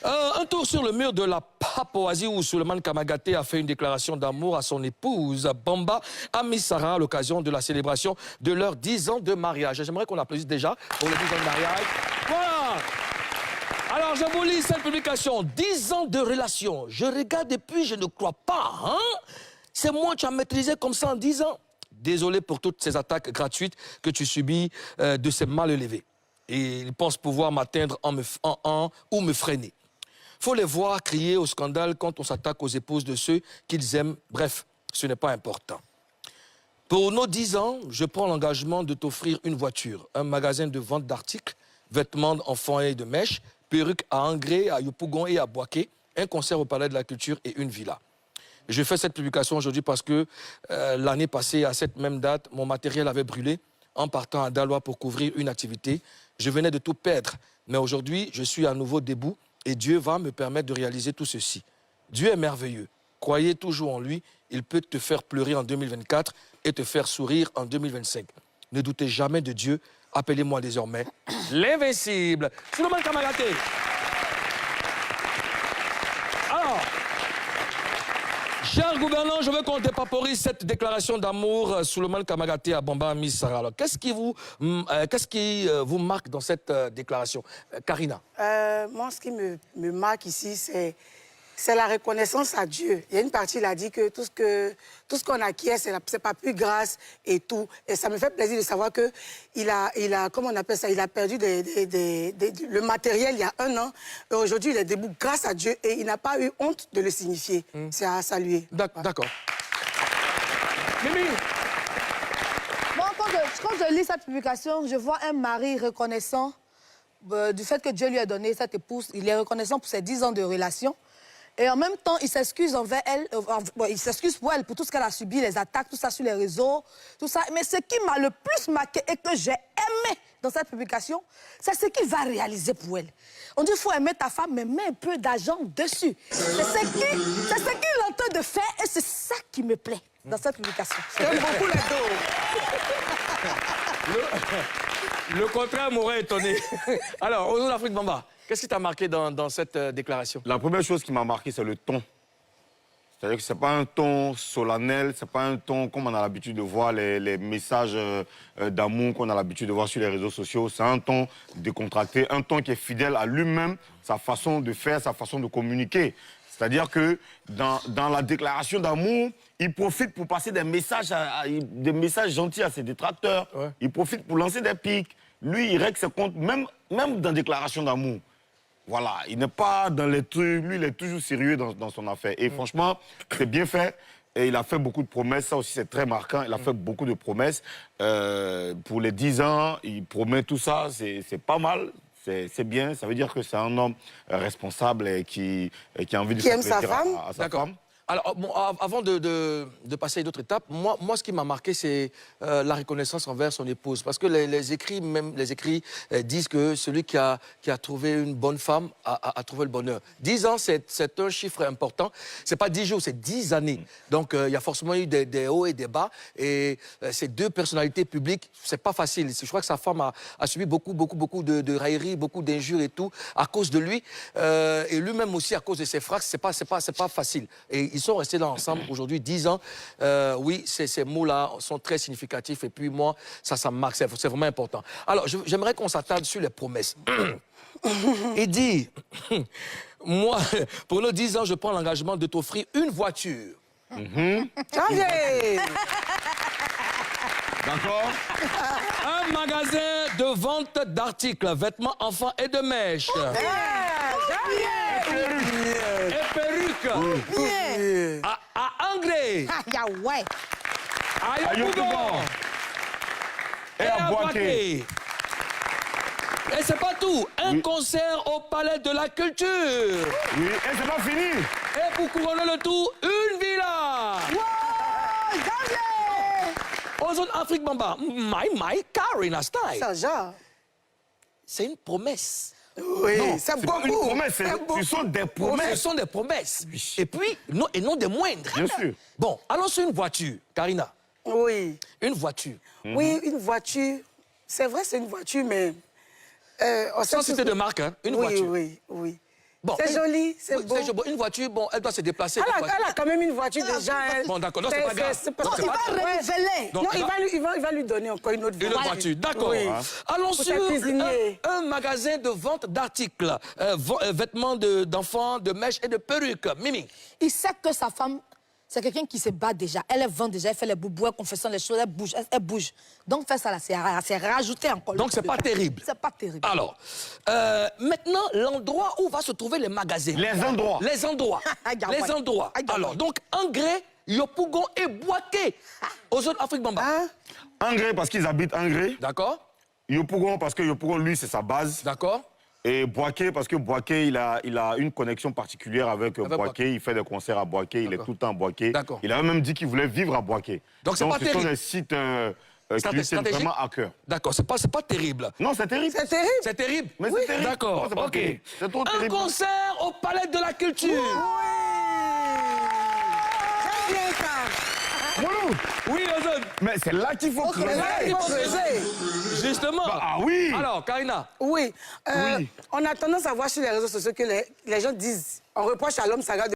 Un tour sur le mur de la Papouasie où Souleymane Kamagaté a fait une déclaration d'amour à son épouse Bamba Amissara à l'occasion de la célébration de leurs 10 ans de mariage. J'aimerais qu'on applaudisse déjà pour les 10 ans de mariage. Voilà. Alors, je vous lis cette publication. 10 ans de relation. Je regarde et puis je ne crois pas. Hein? C'est moi que tu as maîtrisé comme ça en 10 ans. Désolé pour toutes ces attaques gratuites que tu subis de ces mal élevés. Et ils pensent pouvoir m'atteindre ou me freiner. Faut les voir crier au scandale quand on s'attaque aux épouses de ceux qu'ils aiment. Bref, ce n'est pas important. Pour nos 10 ans, je prends l'engagement de t'offrir une voiture, un magasin de vente d'articles, vêtements d'enfants et de mèches, perruques à Angré, à Yopougon et à Boaké, un concert au Palais de la Culture et une villa. Je fais cette publication aujourd'hui parce que l'année passée, à cette même date, mon matériel avait brûlé en partant à Daloa pour couvrir une activité. Je venais de tout perdre, mais aujourd'hui, je suis à nouveau debout et Dieu va me permettre de réaliser tout ceci. Dieu est merveilleux. Croyez toujours en lui. Il peut te faire pleurer en 2024 et te faire sourire en 2025. Ne doutez jamais de Dieu. Appelez-moi désormais l'invincible. Souleymane Kamagaté. Alors, cher gouvernant, je veux qu'on dépaporise cette déclaration d'amour Souleymane Kamagaté à Bamba Amissara. Alors, qu'est-ce qui vous marque dans cette déclaration? Karina? Moi, ce qui me marque ici, c'est la reconnaissance à Dieu. Il y a une partie, il a dit que tout ce qu'on acquiert, c'est pas plus grâce et tout. Et ça me fait plaisir de savoir qu'il a, comment on appelle ça, il a perdu le matériel il y a 1 an. Et aujourd'hui, il est debout grâce à Dieu et il n'a pas eu honte de le signifier. C'est à saluer. D'accord. Mimi? Moi, quand je lis cette publication, je vois un mari reconnaissant du fait que Dieu lui a donné cette épouse. Il est reconnaissant pour ses 10 ans de relation. Et en même temps, il s'excuse envers elle, il s'excuse pour elle, pour tout ce qu'elle a subi, les attaques, tout ça sur les réseaux, tout ça. Mais ce qui m'a le plus marqué et que j'ai aimé dans cette publication, c'est ce qu'il va réaliser pour elle. On dit qu'il faut aimer ta femme, mais mets un peu d'argent dessus. C'est ce qu'il est en train de faire et c'est ça qui me plaît dans cette publication. J'aime beaucoup les dos. Le contraire m'aurait étonné. Alors, au nom d'Afrique Bamba, qu'est-ce qui t'a marqué dans cette déclaration? La première chose qui m'a marqué, c'est le ton. C'est-à-dire que ce n'est pas un ton solennel, ce n'est pas un ton comme on a l'habitude de voir les messages d'amour qu'on a l'habitude de voir sur les réseaux sociaux. C'est un ton décontracté, un ton qui est fidèle à lui-même, sa façon de faire, sa façon de communiquer. C'est-à-dire que dans la déclaration d'amour, il profite pour passer des messages gentils à ses détracteurs. Ouais. Il profite pour lancer des pics. Lui, il règle ses comptes, même dans la déclaration d'amour. Voilà, il n'est pas dans les trucs. Lui, il est toujours sérieux dans son affaire. Et franchement, c'est bien fait. Et il a fait beaucoup de promesses. Ça aussi, c'est très marquant. Il a fait beaucoup de promesses. Pour les 10 ans, il promet tout ça. C'est pas mal. C'est bien, ça veut dire que c'est un homme responsable et qui a envie de faire plaisir à sa femme. Alors, bon, avant de passer à d'autres étapes, moi, ce qui m'a marqué, c'est la reconnaissance envers son épouse. Parce que les écrits disent que celui qui a trouvé une bonne femme a trouvé le bonheur. 10 ans, c'est un chiffre important. C'est pas 10 jours, c'est 10 années. Donc, il y a forcément eu des hauts et des bas. Et ces 2 personnalités publiques, c'est pas facile. Je crois que sa femme a subi beaucoup de railleries, beaucoup d'injures et tout, à cause de lui. Et lui-même aussi, à cause de ses frères, c'est pas facile. Et ils sont restés là ensemble aujourd'hui, 10 ans. Oui, ces mots-là sont très significatifs. Et puis moi, ça me marque, c'est vraiment important. Alors, j'aimerais qu'on s'attarde sur les promesses. Il dit, moi, pour nos 10 ans, je prends l'engagement de t'offrir une voiture. Changez! D'accord? Un magasin de vente d'articles, vêtements enfants et de mèches. Et perruques. À Angré. Ouais. À Yopougon. Et à Boaké. Et c'est pas tout. Un concert au Palais de la Culture. Oui, et c'est pas fini. Et pour couronner le tout, une villa. Aux zones Afrique Bamba. My Karina style. Ça, genre. C'est une promesse. Oui, c'est beaucoup. Une promesse, ce sont des promesses. Ce sont des promesses. Et puis, et non des moindres. Bien sûr. Bon, allons sur une voiture, Karina. Oui. Une voiture. Oui, une voiture. C'est vrai, c'est une voiture, mais... Sans citer de marque, hein, une voiture. Oui. Bon, C'est joli, c'est oui, beau. Une voiture, bon, elle doit se déplacer. Elle a quand même une voiture déjà. Bon, d'accord, non, c'est pas grave. Non, il va révéler. Donc, Non, il va lui donner encore une autre une autre voiture. voiture, d'accord. Oui. Allons Pour sur sa cuisinier. un magasin de vente d'articles, vêtements d'enfants, de mèches et de perruques. Mimi. Il sait que sa femme, c'est quelqu'un qui se bat déjà. Elle vend déjà, elle fait les boubous, elle confessionne les choses, elle bouge. Donc, faire ça, là, c'est rajouter encore. Donc, c'est pas terrible. C'est pas terrible. Alors, maintenant, l'endroit où va se trouver les magasins. Les endroits. Les endroits. Les endroits. Alors, donc, Angré, Yopougon et Boaké. Aux autres Afrique Bamba. Hein? Angré parce qu'ils habitent Angré. D'accord. Yopougon parce que Yopougon, lui, c'est sa base. D'accord. Et Boaké, parce que Boaké, il a une connexion particulière avec Boaké. Il fait des concerts à Boaké, il est tout le temps à Boaké. D'accord. Il a même dit qu'il voulait vivre à Boaké. Donc, c'est pas ce terrible. sont des sites qui lui tiennent vraiment à cœur. D'accord, c'est pas terrible. Non, c'est terrible. C'est terrible. C'est terrible. Mais c'est terrible. D'accord, Non, c'est pas ok. terrible. C'est trop Un terrible. concert au Palais de la Culture. J'aime bien ça. Moulou, Oui, Ozone. mais c'est là qu'il faut creuser. Là, il faut creuser. Justement. Ah oui. Alors, Karina. Oui. Oui. On a tendance à voir sur les réseaux sociaux que les gens disent, on reproche à l'homme Saga de